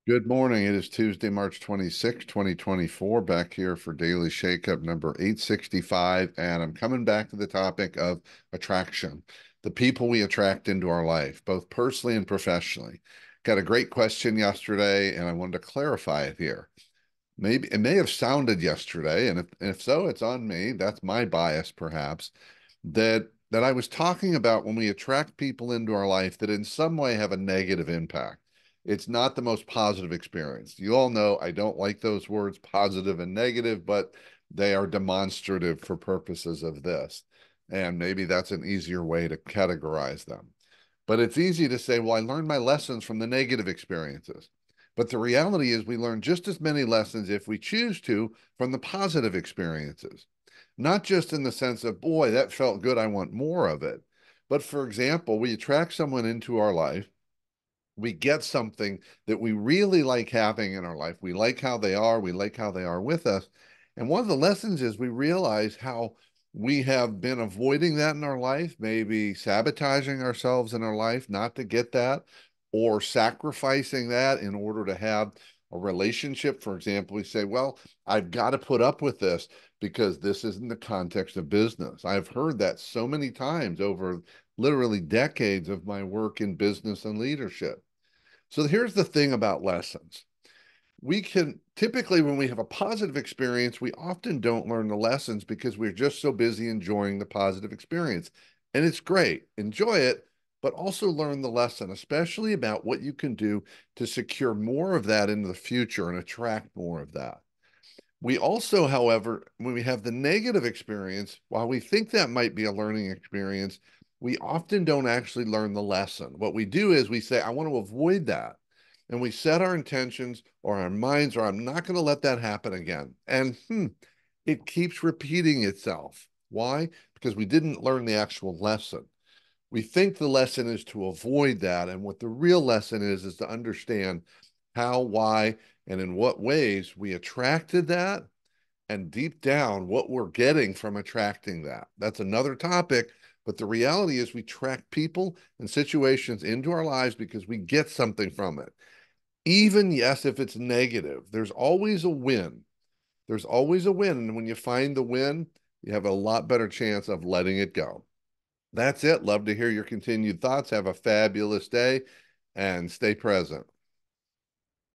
Good morning. It is Tuesday, March 26, 2024, back here for Daily Shakeup number 865. And I'm coming back to the topic of attraction, the people we attract into our life, both personally and professionally. Got a great question yesterday, and I wanted to clarify it here. Maybe it may have sounded yesterday, and if so, it's on me. That's my bias, perhaps, that I was talking about when we attract people into our life that in some way have a negative impact. It's not the most positive experience. You all know I don't like those words, positive and negative, but they are demonstrative for purposes of this. And maybe that's an easier way to categorize them. But it's easy to say, well, I learned my lessons from the negative experiences. But the reality is, we learn just as many lessons if we choose to from the positive experiences. Not just in the sense of, boy, that felt good, I want more of it. But for example, we attract someone into our life, we get something that we really like having in our life. We like how they are, we like how they are with us. And one of the lessons is we realize how we have been avoiding that in our life, maybe sabotaging ourselves in our life not to get that, or sacrificing that in order to have a relationship. For example, we say, well, I've got to put up with this because this is in the context of business. I've heard that so many times over literally decades of my work in business and leadership. So here's the thing about lessons. We can typically, when we have a positive experience, we often don't learn the lessons because we're just so busy enjoying the positive experience. And it's great, enjoy it, but also learn the lesson, especially about what you can do to secure more of that into the future and attract more of that. We also, however, when we have the negative experience, while we think that might be a learning experience, we often don't actually learn the lesson. What we do is we say, I want to avoid that. And we set our intentions or our minds, or I'm not going to let that happen again. And it keeps repeating itself. Why? Because we didn't learn the actual lesson. We think the lesson is to avoid that. And what the real lesson is to understand how, why, and in what ways we attracted that, and deep down what we're getting from attracting that. That's another topic. But the reality is we attract people and situations into our lives because we get something from it. Even, yes, if it's negative, there's always a win. There's always a win. And when you find the win, you have a lot better chance of letting it go. That's it. Love to hear your continued thoughts. Have a fabulous day and stay present.